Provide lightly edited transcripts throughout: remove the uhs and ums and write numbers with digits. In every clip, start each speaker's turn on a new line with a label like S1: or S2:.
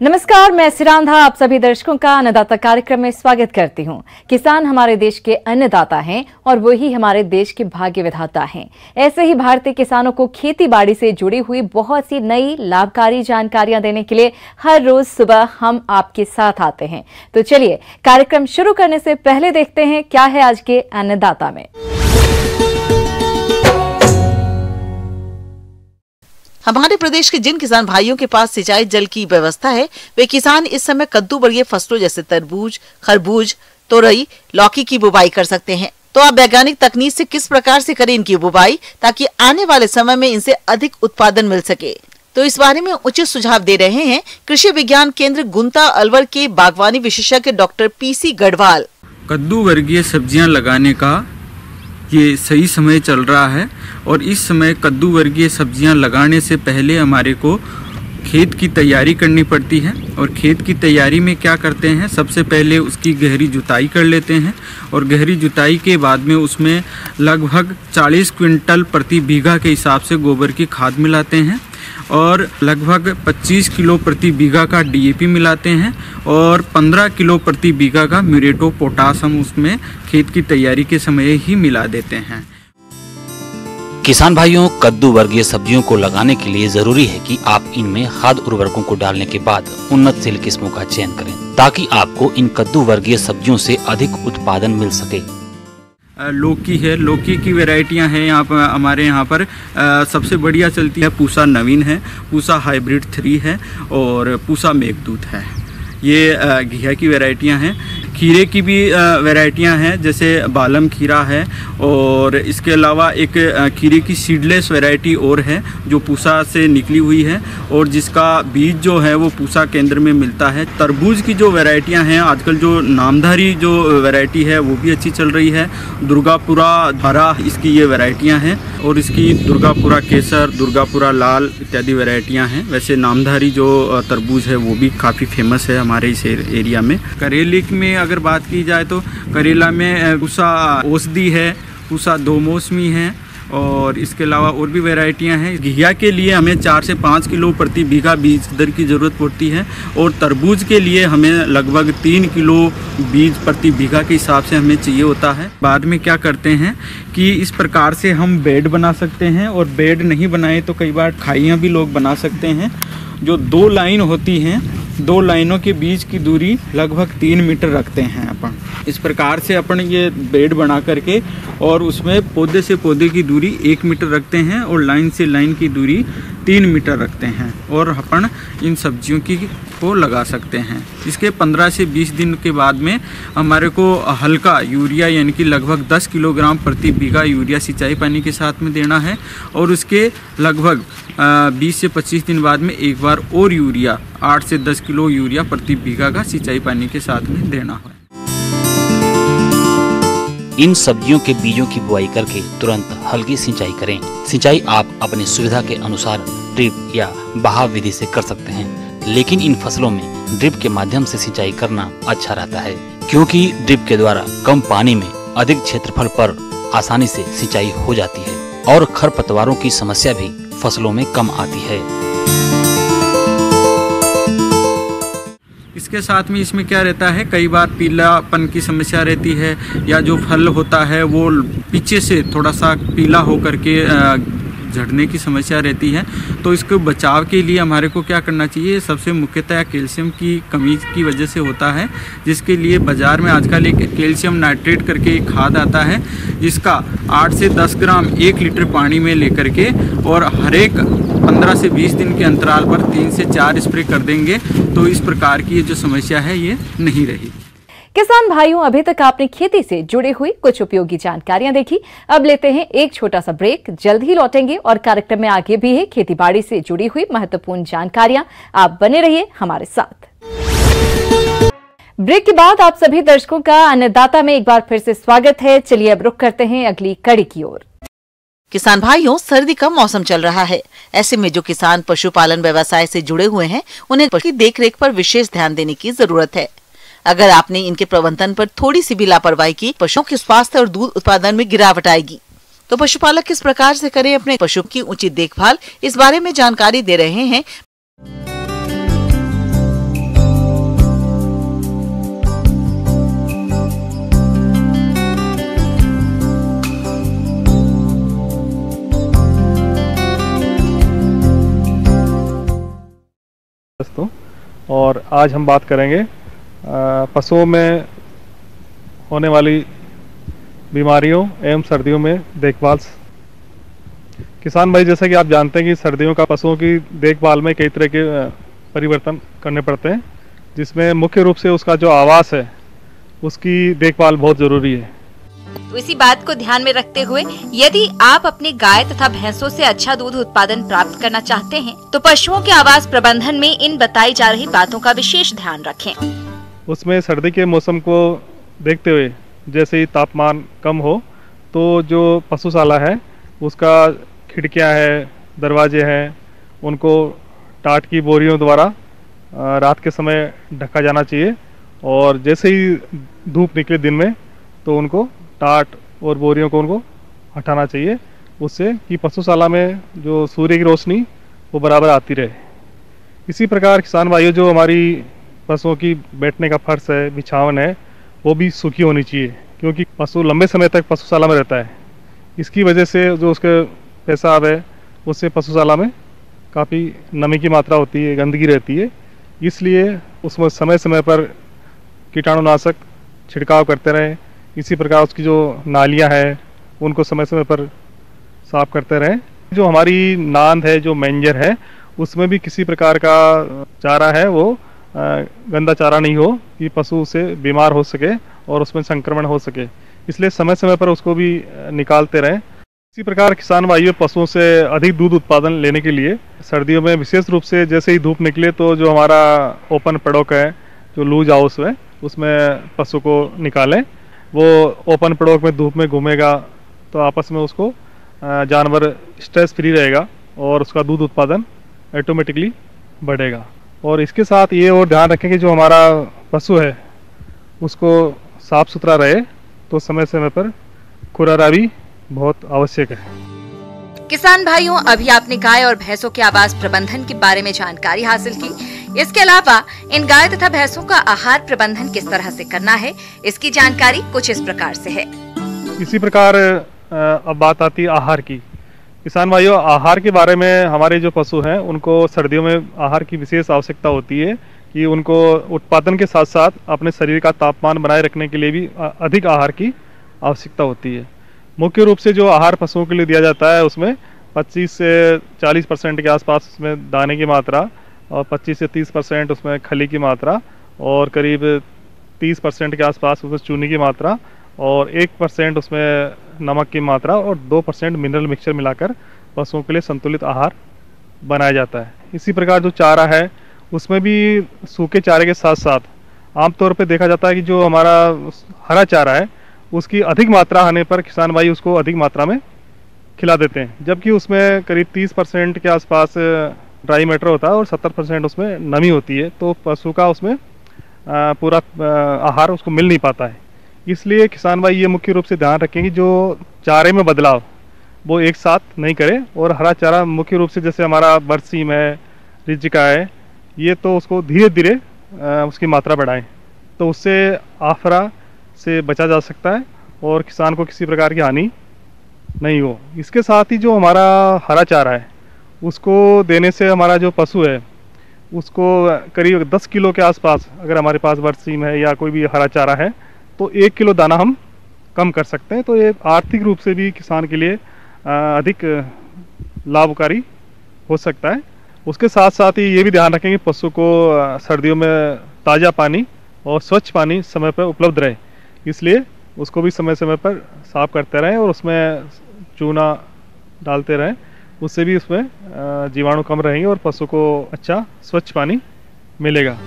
S1: नमस्कार, मैं सिरांधा आप सभी दर्शकों का अन्नदाता कार्यक्रम में स्वागत करती हूं। किसान हमारे देश के अन्नदाता हैं और वही हमारे देश के भाग्य विधाता हैं। ऐसे ही भारतीय किसानों को खेती बाड़ी से जुड़ी हुई बहुत सी नई लाभकारी जानकारियां देने के लिए हर रोज सुबह हम आपके साथ आते हैं। तो चलिए कार्यक्रम शुरू करने से पहले देखते हैं क्या है आज के अन्नदाता में।
S2: हमारे प्रदेश के जिन किसान भाइयों के पास सिंचाई जल की व्यवस्था है, वे किसान इस समय कद्दू वर्गीय फसलों जैसे तरबूज, खरबूज, तोरई, लौकी की बुवाई कर सकते हैं। तो आप वैज्ञानिक तकनीक से किस प्रकार से करें इनकी बुवाई ताकि आने वाले समय में इनसे अधिक उत्पादन मिल सके, तो इस बारे में उचित सुझाव दे रहे हैं कृषि विज्ञान केंद्र गुंता अलवर के बागवानी विशेषज्ञ डॉक्टर पीसी गढ़वाल।
S3: कद्दू वर्गीय सब्जियां लगाने का ये सही समय चल रहा है और इस समय कद्दू वर्गीय सब्जियां लगाने से पहले हमारे को खेत की तैयारी करनी पड़ती है। और खेत की तैयारी में क्या करते हैं, सबसे पहले उसकी गहरी जुताई कर लेते हैं और गहरी जुताई के बाद में उसमें लगभग 40 क्विंटल प्रति बीघा के हिसाब से गोबर की खाद मिलाते हैं और लगभग 25 किलो प्रति बीघा का डीएपी मिलाते हैं और 15 किलो प्रति बीघा का म्यूरेट ऑफ पोटाश हम उसमें खेत की तैयारी के समय ही मिला देते हैं।
S4: किसान भाइयों, कद्दू वर्गीय सब्जियों को लगाने के लिए जरूरी है कि आप इनमें खाद उर्वरकों को डालने के बाद उन्नतशील किस्मों का चयन करें ताकि आपको इन कद्दू वर्गीय सब्जियों से अधिक उत्पादन मिल सके।
S3: लौकी है, लौकी की वैरायटियां हैं यहाँ पर हमारे यहाँ पर सबसे बढ़िया चलती है पूसा नवीन है, पूसा हाइब्रिड 3 है और पूसा मेघदूत है। ये घिया की वैरायटियां हैं। खीरे की भी वैरायटियां हैं, जैसे बालम खीरा है और इसके अलावा एक खीरे की सीडलेस वैरायटी और है जो पूसा से निकली हुई है और जिसका बीज जो है वो पूसा केंद्र में मिलता है। तरबूज की जो वैरायटियां हैं आजकल जो नामधारी जो वैरायटी है वो भी अच्छी चल रही है। दुर्गापुरा धारा इसकी ये वैरायटियाँ हैं और इसकी दुर्गापुरा केसर, दुर्गापुरा लाल इत्यादि वैरायटियाँ हैं। वैसे नामधारी जो तरबूज है वो भी काफ़ी फेमस है हमारे इस एरिया में। करेले में अगर बात की जाए तो करेला में पूसा औषधि है, पूसा दो मौसमी है और इसके अलावा और भी वैरायटियां हैं। घिया के लिए हमें 4 से 5 किलो प्रति बीघा बीज दर की ज़रूरत पड़ती है और तरबूज के लिए हमें लगभग 3 किलो बीज प्रति बीघा के हिसाब से हमें चाहिए होता है। बाद में क्या करते हैं कि इस प्रकार से हम बेड बना सकते हैं और बेड नहीं बनाए तो कई बार खाइयाँ भी लोग बना सकते हैं। जो 2 लाइन होती हैं, 2 लाइनों के बीच की दूरी लगभग 3 मीटर रखते हैं अपन। इस प्रकार से अपन ये बेड बना करके और उसमें पौधे से पौधे की दूरी 1 मीटर रखते हैं और लाइन से लाइन की दूरी 3 मीटर रखते हैं और अपन इन सब्जियों की को लगा सकते हैं। इसके 15 से 20 दिन के बाद में हमारे को हल्का यूरिया यानी कि लगभग 10 किलोग्राम प्रति बीघा यूरिया सिंचाई पानी के साथ में देना है और उसके लगभग 20 से 25 दिन बाद में एक बार और यूरिया 8 से 10 किलो यूरिया प्रति बीघा का सिंचाई पानी के साथ में देना है।
S4: इन सब्जियों के बीजों की बुआई करके तुरंत हल्की सिंचाई करें। सिंचाई आप अपनी सुविधा के अनुसार ड्रिप या बहाव विधि से कर सकते हैं, लेकिन इन फसलों में ड्रिप के माध्यम से सिंचाई करना अच्छा रहता है क्योंकि ड्रिप के द्वारा कम पानी में अधिक क्षेत्रफल पर आसानी से सिंचाई हो जाती है और खरपतवारों की समस्या भी फसलों में कम आती है।
S3: इसके साथ में इसमें क्या रहता है, कई बार पीलापन की समस्या रहती है या जो फल होता है वो पीछे से थोड़ा सा पीला होकर के झड़ने की समस्या रहती है। तो इसको बचाव के लिए हमारे को क्या करना चाहिए, सबसे मुख्यतः कैल्शियम की कमी की वजह से होता है, जिसके लिए बाज़ार में आजकल एक कैल्शियम नाइट्रेट करके एक खाद आता है जिसका 8 से 10 ग्राम 1 लीटर पानी में लेकर के और हर एक 15 से 20 दिन के अंतराल पर 3 से 4 स्प्रे कर देंगे तो इस प्रकार की जो समस्या है ये नहीं रहेगी।
S1: किसान भाइयों, अभी तक आपने खेती से जुड़ी हुई कुछ उपयोगी जानकारियां देखी। अब लेते हैं एक छोटा सा ब्रेक, जल्द ही लौटेंगे और कार्यक्रम में आगे भी है खेतीबाड़ी से जुड़ी हुई महत्वपूर्ण जानकारियां। आप बने रहिए हमारे साथ। ब्रेक के बाद आप सभी दर्शकों का अन्नदाता में एक बार फिर से स्वागत है। चलिए अब रुख करते हैं अगली कड़ी की ओर।
S2: किसान भाइयों, सर्दी का मौसम चल रहा है। ऐसे में जो किसान पशुपालन व्यवसाय से जुड़े हुए हैं उन्हें पशु की देखरेख पर विशेष ध्यान देने की जरूरत है। अगर आपने इनके प्रबंधन पर थोड़ी सी भी लापरवाही की, पशुओं के स्वास्थ्य और दूध उत्पादन में गिरावट आएगी। तो पशुपालक किस प्रकार से करें अपने पशु की उचित देखभाल, इस बारे में जानकारी दे रहे हैं
S5: और आज हम बात करेंगे पशुओं में होने वाली बीमारियों एवं सर्दियों में देखभाल। किसान भाई, जैसा कि आप जानते हैं कि सर्दियों का पशुओं की देखभाल में कई तरह के परिवर्तन करने पड़ते हैं, जिसमें मुख्य रूप से उसका जो आवास है उसकी देखभाल बहुत ज़रूरी है।
S6: तो इसी बात को ध्यान में रखते हुए यदि आप अपनी गाय तथा भैंसों से अच्छा दूध उत्पादन प्राप्त करना चाहते हैं तो पशुओं के आवास प्रबंधन में इन बताई जा रही बातों का विशेष ध्यान रखें। उसमें
S5: सर्दी के मौसम को देखते हुए जैसे ही तापमान कम हो तो जो पशुशाला है उसका खिड़कियां है, दरवाजे हैं, उनको टाट की बोरियों द्वारा रात के समय ढका जाना चाहिए और जैसे ही धूप निकले दिन में तो उनको टाट और बोरियों को उनको हटाना चाहिए, उससे कि पशुशाला में जो सूर्य की रोशनी वो बराबर आती रहे। इसी प्रकार किसान भाइयों, जो हमारी पशुओं की बैठने का फर्श है, बिछावन है, वो भी सूखी होनी चाहिए, क्योंकि पशु लंबे समय तक पशुशाला में रहता है। इसकी वजह से जो उसके पेशाब है उससे पशुशाला में काफ़ी नमी की मात्रा होती है, गंदगी रहती है, इसलिए उसमें समय समय पर कीटाणुनाशक छिड़काव करते रहें। इसी प्रकार उसकी जो नालियां हैं उनको समय समय पर साफ करते रहें। जो हमारी नांद है, जो मैंजर है, उसमें भी किसी प्रकार का चारा है वो गंदा चारा नहीं हो कि पशु उसे बीमार हो सके और उसमें संक्रमण हो सके, इसलिए समय समय पर उसको भी निकालते रहें। इसी प्रकार किसान भाइयों, पशुओं से अधिक दूध उत्पादन लेने के लिए सर्दियों में विशेष रूप से जैसे ही धूप निकले तो जो हमारा ओपन पड़ोक है, जो लूज हाउस है, उसमें पशु को निकालें। वो ओपन पड़ोक में धूप में घूमेगा तो आपस में उसको जानवर स्ट्रेस फ्री रहेगा और उसका दूध उत्पादन ऑटोमेटिकली बढ़ेगा। और इसके साथ ये और ध्यान रखें कि जो हमारा पशु है उसको साफ सुथरा रहे, तो समय समय पर खुरारा भी बहुत आवश्यक है।
S6: किसान भाइयों, अभी आपने गाय और भैंसों के आवास प्रबंधन के बारे में जानकारी हासिल की। इसके अलावा इन गाय तथा भैंसों का आहार प्रबंधन किस तरह से करना है, इसकी जानकारी कुछ इस प्रकार से है।
S5: इसी प्रकार अब बात आती है आहार की। किसान भाइयों, आहार के बारे में हमारे जो पशु हैं उनको सर्दियों में आहार की विशेष आवश्यकता होती है कि उनको उत्पादन के साथ साथ अपने शरीर का तापमान बनाए रखने के लिए भी अधिक आहार की आवश्यकता होती है। मुख्य रूप से जो आहार पशुओं के लिए दिया जाता है उसमें 25 से 40% के आसपास उसमें दाने की मात्रा और 25 से 30% उसमें खली की मात्रा और करीब 30% के आसपास उसमें चूनी की मात्रा और 1% उसमें नमक की मात्रा और 2% मिनरल मिक्सचर मिलाकर पशुओं के लिए संतुलित आहार बनाया जाता है। इसी प्रकार जो चारा है उसमें भी सूखे चारे के साथ साथ आमतौर पर देखा जाता है कि जो हमारा हरा चारा है उसकी अधिक मात्रा आने पर किसान भाई उसको अधिक मात्रा में खिला देते हैं, जबकि उसमें करीब 30% के आसपास ड्राई मैटर होता है और 70% उसमें नमी होती है, तो पशु का उसमें पूरा आहार उसको मिल नहीं पाता है। इसलिए किसान भाई ये मुख्य रूप से ध्यान रखें कि जो चारे में बदलाव वो एक साथ नहीं करें और हरा चारा मुख्य रूप से जैसे हमारा बरसीम है, रिजिका है, ये तो उसको धीरे धीरे उसकी मात्रा बढ़ाएं, तो उससे आफरा से बचा जा सकता है और किसान को किसी प्रकार की हानि नहीं हो। इसके साथ ही जो हमारा हरा चारा है उसको देने से हमारा जो पशु है उसको करीब 10 किलो के आसपास, अगर हमारे पास बरसीम है या कोई भी हरा चारा है तो 1 किलो दाना हम कम कर सकते हैं। तो ये आर्थिक रूप से भी किसान के लिए अधिक लाभकारी हो सकता है। उसके साथ साथ ही ये भी ध्यान रखें कि पशु को सर्दियों में ताज़ा पानी और स्वच्छ पानी समय पर उपलब्ध रहे, इसलिए उसको भी समय समय पर साफ करते रहें और उसमें चूना डालते रहें, उससे भी उसमें जीवाणु कम रहेंगे और पशु को अच्छा स्वच्छ पानी मिलेगा।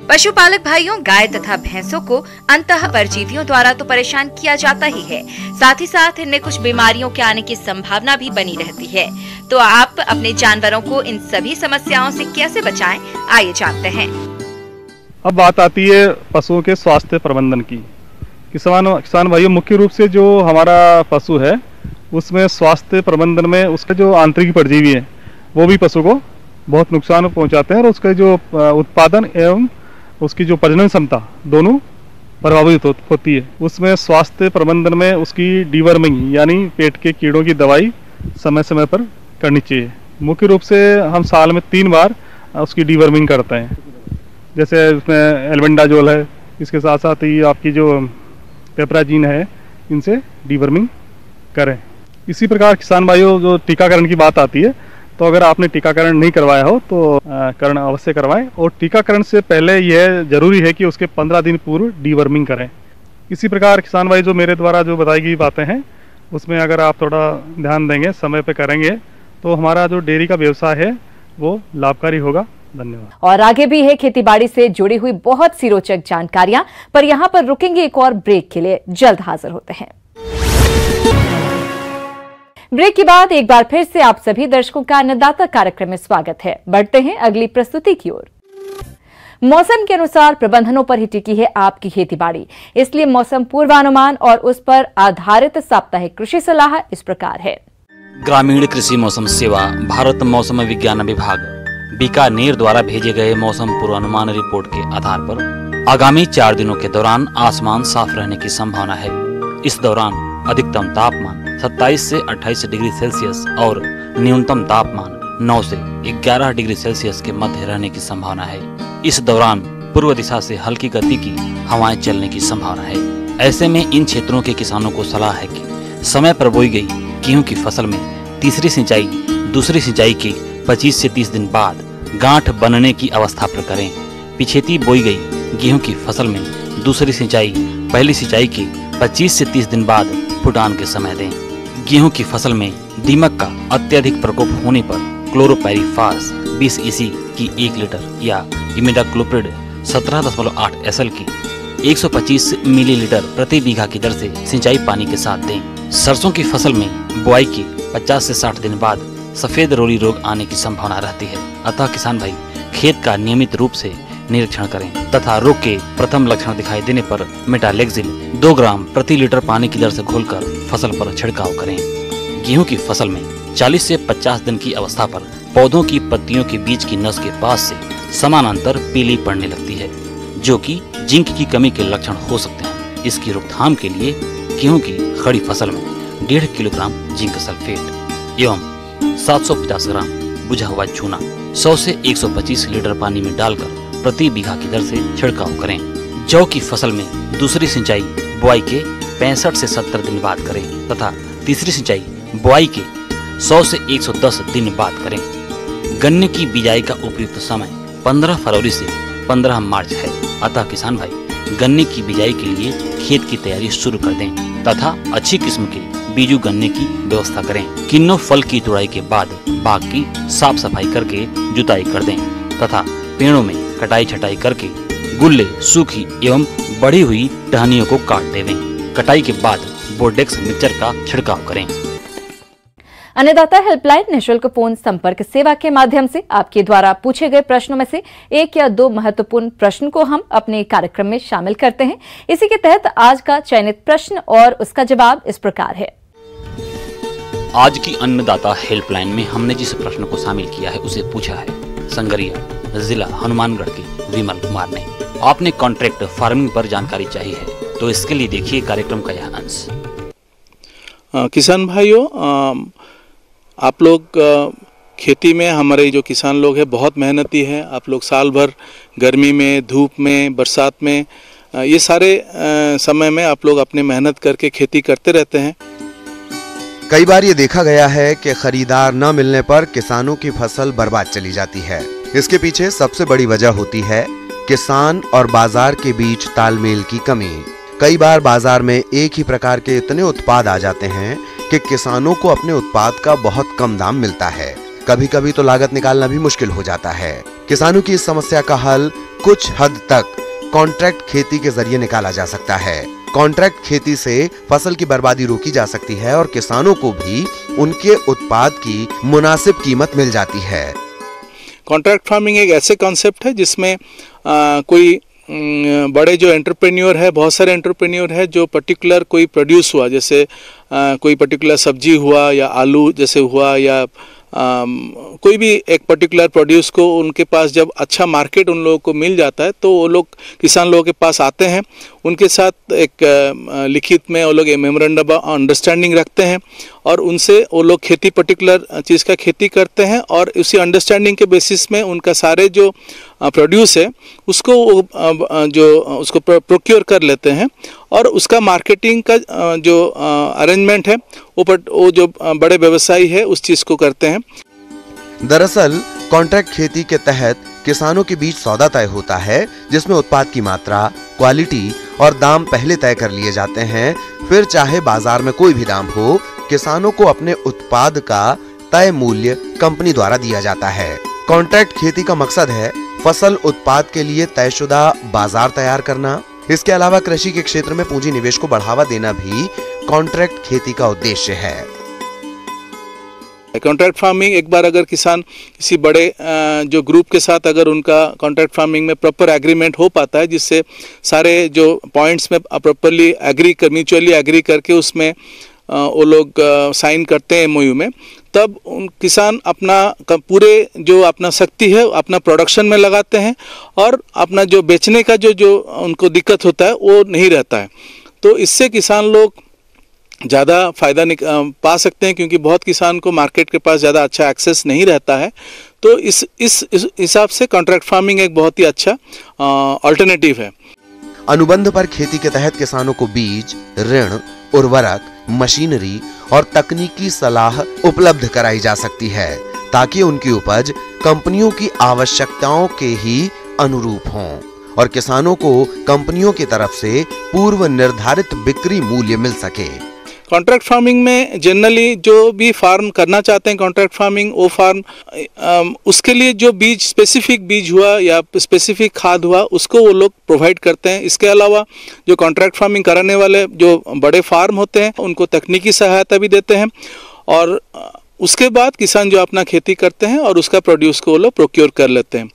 S6: पशुपालक भाइयों, गाय तथा भैंसों को अंतः परजीवियों द्वारा तो परेशान किया जाता ही है, साथ ही साथ इनमें कुछ बीमारियों के आने की संभावना भी बनी रहती है। तो आप अपने जानवरों को इन सभी समस्याओं से कैसे बचाएं, आइए जानते हैं।
S5: अब बात आती है पशुओं के स्वास्थ्य प्रबंधन की। किसान भाइयों, मुख्य रूप से जो हमारा पशु है उसमें स्वास्थ्य प्रबंधन में उसके जो आंतरिक परजीवी है वो भी पशु को बहुत नुकसान पहुंचाते हैं और उसका जो उत्पादन एवं उसकी जो प्रजनन क्षमता दोनों प्रभावित होती है। उसमें स्वास्थ्य प्रबंधन में उसकी डीवर्मिंग यानी पेट के कीड़ों की दवाई समय समय पर करनी चाहिए। मुख्य रूप से हम साल में 3 बार उसकी डीवर्मिंग करते हैं। जैसे उसमें एल्बेंडाजोल है, इसके साथ साथ ही आपकी जो पेपराजीन है, इनसे डीवर्मिंग करें। इसी प्रकार किसान भाइयों, जो टीकाकरण की बात आती है, तो अगर आपने टीकाकरण नहीं करवाया हो तो करण अवश्य करवाएं, और टीकाकरण से पहले यह जरूरी है कि उसके 15 दिन पूर्व डीवर्मिंग करें। इसी प्रकार किसान भाई जो मेरे द्वारा जो बताई गई बातें हैं, उसमें अगर आप थोड़ा ध्यान देंगे, समय पे करेंगे, तो हमारा जो डेयरी का व्यवसाय है वो लाभकारी होगा। धन्यवाद।
S1: और आगे भी है खेतीबाड़ी से जुड़ी हुई बहुत सी रोचक जानकारियां, पर यहां पर रुकेंगे एक और ब्रेक के लिए। जल्द हाजिर होते हैं। ब्रेक के बाद एक बार फिर से आप सभी दर्शकों का अन्नदाता कार्यक्रम में स्वागत है। बढ़ते हैं अगली प्रस्तुति की ओर। मौसम के अनुसार प्रबंधनों पर ही टिकी है आपकी खेतीबाड़ी, इसलिए मौसम पूर्वानुमान और उस पर आधारित साप्ताहिक कृषि सलाह इस प्रकार है।
S4: ग्रामीण कृषि मौसम सेवा, भारत मौसम विज्ञान विभाग, बीकानेर द्वारा भेजे गए मौसम पूर्वानुमान रिपोर्ट के आधार पर आगामी 4 दिनों के दौरान आसमान साफ रहने की संभावना है। इस दौरान अधिकतम तापमान 27 से 28 डिग्री सेल्सियस और न्यूनतम तापमान 9 से 11 डिग्री सेल्सियस के मध्य रहने की संभावना है। इस दौरान पूर्व दिशा से हल्की गति की हवाएं चलने की संभावना है। ऐसे में इन क्षेत्रों के किसानों को सलाह है कि समय पर बोई गई गेहूं की फसल में तीसरी सिंचाई दूसरी सिंचाई के 25 से 30 दिन बाद गांठ बनने की अवस्था पर करें। पिछेती बोई गई गेहूं की फसल में दूसरी सिंचाई पहली सिंचाई के 25 से 30 दिन बाद फुटान के समय दें। गेहूं की फसल में दीमक का अत्यधिक प्रकोप होने पर क्लोरोपाइरीफास 20 EC की 1 लीटर या इमिडाक्लोप्रिड 17.8 SL की 125 मिलीलीटर प्रति बीघा की दर से सिंचाई पानी के साथ दें। सरसों की फसल में बुआई के 50 से 60 दिन बाद सफेद रोली रोग आने की संभावना रहती है, अतः किसान भाई खेत का नियमित रूप से निरीक्षण करें तथा रोग के प्रथम लक्षण दिखाई देने पर मेटालेक्सिल 2 ग्राम प्रति लीटर पानी की दर से घोलकर फसल पर छिड़काव करें। गेहूं की फसल में 40 से 50 दिन की अवस्था पर पौधों की पत्तियों के बीच की नस के पास से समानांतर पीली पड़ने लगती है, जो कि जिंक की कमी के लक्षण हो सकते हैं। इसकी रोकथाम के लिए गेहूं की खड़ी फसल में 1.5 किलोग्राम जिंक सल्फेट एवं 750 ग्राम बुझा हुआ चूना 100 से 125 लीटर पानी में डालकर प्रति बीघा की दर से छिड़काव करें। जौ की फसल में दूसरी सिंचाई बुआई के 65 से 70 दिन बाद करें तथा तीसरी सिंचाई बुआई के 100 से 110 दिन बाद करें। गन्ने की बिजाई का उपयुक्त समय 15 फरवरी से 15 मार्च है, अतः किसान भाई गन्ने की बिजाई के लिए खेत की तैयारी शुरू कर दें तथा अच्छी किस्म के बीजू गन्ने की व्यवस्था करें। किन्नों फल की तुड़ाई के बाद बाग की साफ सफाई करके जुताई कर दें तथा पेड़ों में कटाई छटाई करके गुल्ले, सूखी एवं बढ़ी हुई टहनियों को काट देवें। कटाई के बाद बोर्डेक्स मिक्सचर का छिड़काव करें।
S1: अन्नदाता हेल्पलाइन निःशुल्क फोन संपर्क सेवा के माध्यम से आपके द्वारा पूछे गए प्रश्नों में से 1 या 2 महत्वपूर्ण प्रश्न को हम अपने कार्यक्रम में शामिल करते हैं। इसी के तहत आज का चयनित प्रश्न और उसका जवाब इस प्रकार है।
S4: आज की अन्नदाता हेल्पलाइन में हमने जिस प्रश्न को शामिल किया है उसे पूछा है संगरिया जिला हनुमानगढ़ के विमल कुमार ने। आपने कॉन्ट्रैक्ट फार्मिंग पर जानकारी चाहिए है, तो इसके लिए देखिए कार्यक्रम का यह अंश।
S7: किसान भाइयों, आप लोग खेती में, हमारे जो किसान लोग हैं बहुत मेहनती हैं। आप लोग साल भर गर्मी में, धूप में, बरसात में, ये सारे समय में आप लोग अपनी मेहनत करके खेती करते रहते हैं।
S8: कई बार ये देखा गया है कि खरीदार न मिलने पर किसानों की फसल बर्बाद चली जाती है। इसके पीछे सबसे बड़ी वजह होती है किसान और बाजार के बीच तालमेल की कमी। कई बार बाजार में एक ही प्रकार के इतने उत्पाद आ जाते हैं कि किसानों को अपने उत्पाद का बहुत कम दाम मिलता है। कभी कभी तो लागत निकालना भी मुश्किल हो जाता है। किसानों की इस समस्या का हल कुछ हद तक कॉन्ट्रैक्ट खेती के जरिए निकाला जा सकता है। कॉन्ट्रैक्ट खेती से फसल की बर्बादी रोकी जा सकती है और किसानों को भी उनके उत्पाद की मुनासिब कीमत मिल जाती है।
S7: कॉन्ट्रैक्ट फार्मिंग एक ऐसे कॉन्सेप्ट है जिसमें कोई बड़े जो एंटरप्रेन्योर है, बहुत सारे एंटरप्रेन्योर है जो पर्टिकुलर कोई प्रोड्यूस हुआ, जैसे कोई पर्टिकुलर सब्जी हुआ या आलू जैसे हुआ या कोई भी एक पर्टिकुलर प्रोड्यूस को उनके पास जब अच्छा मार्केट उन लोगों को मिल जाता है तो वो लोग किसान लोगों के पास आते हैं, उनके साथ एक लिखित में वो लोग मेमोरेंडम ऑफ अंडरस्टैंडिंग रखते हैं और उनसे वो लोग खेती पर्टिकुलर चीज़ का खेती करते हैं और उसी अंडरस्टैंडिंग के बेसिस में उनका सारे जो प्रोड्यूस है उसको उसको प्रोक्योर कर लेते हैं और उसका मार्केटिंग का जो अरेंजमेंट है वो जो बड़े व्यवसायी है उस चीज़ को करते हैं।
S8: दरअसल कॉन्ट्रैक्ट खेती के तहत किसानों के बीच सौदा तय होता है जिसमें उत्पाद की मात्रा, क्वालिटी और दाम पहले तय कर लिए जाते हैं। फिर चाहे बाजार में कोई भी दाम हो, किसानों को अपने उत्पाद का तय मूल्य कंपनी द्वारा दिया जाता है। कॉन्ट्रैक्ट खेती का मकसद है फसल उत्पाद के लिए तयशुदा बाजार तैयार करना। इसके अलावा कृषि के क्षेत्र में पूंजी निवेश को बढ़ावा देना भी कॉन्ट्रैक्ट खेती का उद्देश्य है।
S7: कॉन्ट्रैक्ट फार्मिंग एक बार अगर किसान किसी बड़े जो ग्रुप के साथ अगर उनका कॉन्ट्रैक्ट फार्मिंग में प्रॉपर एग्रीमेंट हो पाता है जिससे सारे जो पॉइंट्स में प्रॉपरली म्यूचुअली एग्री करके उसमें वो लोग साइन करते हैं एमओयू में, तब उन किसान अपना पूरे जो अपना शक्ति है अपना प्रोडक्शन में लगाते हैं और अपना जो बेचने का जो उनको दिक्कत होता है वो नहीं रहता है। तो इससे किसान लोग ज़्यादा फायदा पा सकते हैं क्योंकि बहुत किसान को मार्केट के पास ज़्यादा अच्छा एक्सेस नहीं रहता है। तो इस हिसाब से कॉन्ट्रैक्ट फार्मिंग एक बहुत ही अच्छा अल्टरनेटिव है।
S8: अनुबंध पर खेती के तहत किसानों को बीज, ऋण, उर्वरक, मशीनरी और तकनीकी सलाह उपलब्ध कराई जा सकती है ताकि उनकी उपज कंपनियों की आवश्यकताओं के ही अनुरूप हों और किसानों को कंपनियों की तरफ से पूर्व निर्धारित बिक्री मूल्य मिल सके।
S7: कॉन्ट्रैक्ट फार्मिंग में जनरली जो भी फार्म करना चाहते हैं कॉन्ट्रैक्ट फार्मिंग, वो फार्म उसके लिए जो बीज स्पेसिफिक बीज हुआ या स्पेसिफिक खाद हुआ उसको वो लोग प्रोवाइड करते हैं। इसके अलावा जो कॉन्ट्रैक्ट फार्मिंग कराने वाले जो बड़े फार्म होते हैं उनको तकनीकी सहायता भी देते हैं और उसके बाद किसान जो अपना खेती करते हैं और उसका प्रोड्यूस को वो लोग प्रोक्योर कर लेते हैं।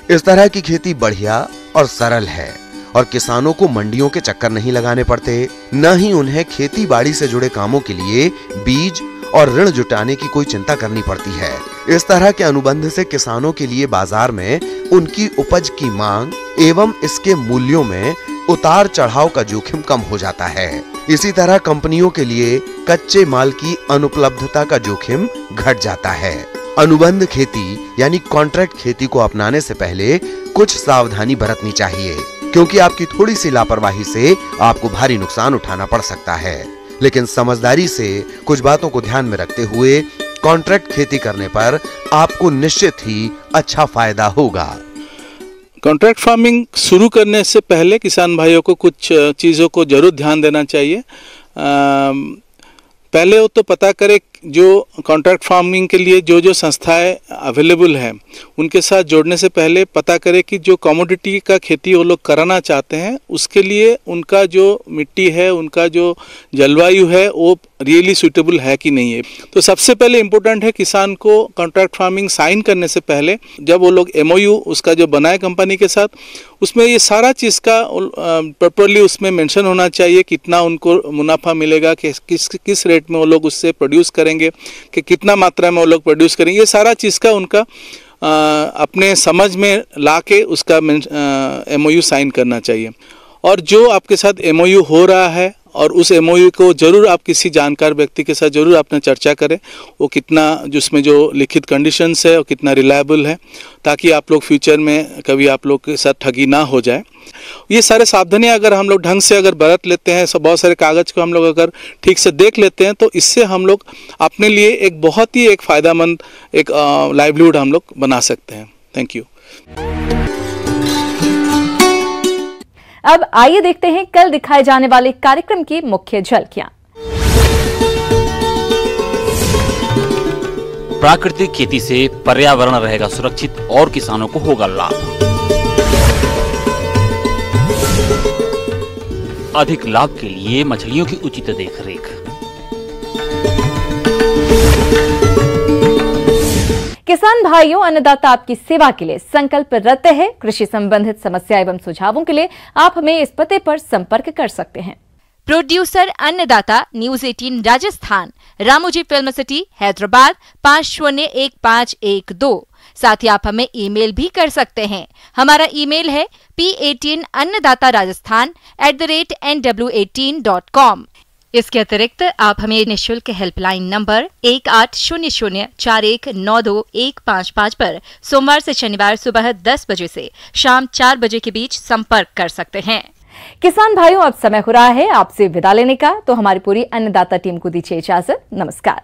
S8: इस तरह की खेती बढ़िया और सरल है और किसानों को मंडियों के चक्कर नहीं लगाने पड़ते, न ही उन्हें खेती बाड़ी से जुड़े कामों के लिए बीज और ऋण जुटाने की कोई चिंता करनी पड़ती है। इस तरह के अनुबंध से किसानों के लिए बाजार में उनकी उपज की मांग एवं इसके मूल्यों में उतार चढ़ाव का जोखिम कम हो जाता है। इसी तरह कंपनियों के लिए कच्चे माल की अनुपलब्धता का जोखिम घट जाता है। अनुबंध खेती यानी कॉन्ट्रैक्ट खेती को अपनाने से पहले कुछ सावधानी बरतनी चाहिए क्योंकि आपकी थोड़ी सी लापरवाही से आपको भारी नुकसान उठाना पड़ सकता है। लेकिन समझदारी से कुछ बातों को ध्यान में रखते हुए कॉन्ट्रैक्ट खेती करने पर आपको निश्चित ही अच्छा फायदा होगा।
S7: कॉन्ट्रैक्ट फार्मिंग शुरू करने से पहले किसान भाइयों को कुछ चीज़ों को जरूर ध्यान देना चाहिए। पहले वो तो पता करें जो कॉन्ट्रैक्ट फार्मिंग के लिए जो संस्थाएं अवेलेबल हैं उनके साथ जोड़ने से पहले पता करें कि जो कमोडिटी का खेती वो लोग कराना चाहते हैं उसके लिए उनका जो मिट्टी है, उनका जो जलवायु है वो रियली सूटेबल है कि नहीं है। तो सबसे पहले इम्पोर्टेंट है किसान को कॉन्ट्रैक्ट फार्मिंग साइन करने से पहले जब वो लोग एमओयू उसका जो बनाए कंपनी के साथ उसमें ये सारा चीज़ का प्रॉपरली उसमें मेंशन होना चाहिए, कितना उनको मुनाफा मिलेगा, किस रेट में वो लोग उससे प्रोड्यूस करेंगे, कि कितना मात्रा में वो लोग प्रोड्यूस करेंगे, ये सारा चीज़ का उनका अपने समझ में लाके उसका एमओयू साइन करना चाहिए। और जो आपके साथ एमओयू हो रहा है और उस एमओयू को जरूर आप किसी जानकार व्यक्ति के साथ जरूर आपने चर्चा करें, वो कितना जिसमें जो लिखित कंडीशंस है वो कितना रिलायबल है, ताकि आप लोग फ्यूचर में कभी आप लोग के साथ ठगी ना हो जाए। ये सारे सावधानियां अगर हम लोग ढंग से अगर बरत लेते हैं, बहुत सारे कागज को हम लोग अगर ठीक से देख लेते हैं, तो इससे हम लोग अपने लिए एक बहुत ही एक फायदेमंद एक लाइवलीहुड हम लोग बना सकते हैं। Thank you.
S1: अब आइए देखते हैं कल दिखाए जाने वाले कार्यक्रम की मुख्य झलकियां।
S4: प्राकृतिक खेती से पर्यावरण रहेगा सुरक्षित और किसानों को होगा लाभ। अधिक लाभ के लिए मछलियों की उचित देखरेख।
S1: किसान भाइयों, अन्नदाता आपकी सेवा के लिए संकल्परत है। कृषि संबंधित समस्या एवं सुझावों के लिए आप हमें इस पते पर संपर्क कर सकते हैं।
S6: प्रोड्यूसर अन्नदाता news 18 Rajasthan, Ramoji film city Hyderabad 501512। साथ ही आप हमें ईमेल भी कर सकते हैं। हमारा ईमेल है p18अन्नदाता-राजस्थान@nw18.com। इसके अतिरिक्त आप हमें निःशुल्क हेल्पलाइन नंबर 18004192-155 पर सोमवार से शनिवार सुबह 10 बजे से शाम 4 बजे के बीच संपर्क कर सकते हैं।
S1: किसान भाइयों, अब समय हो रहा है आपसे विदा लेने का, तो हमारी पूरी अन्नदाता टीम को दीजिए इजाजत। नमस्कार।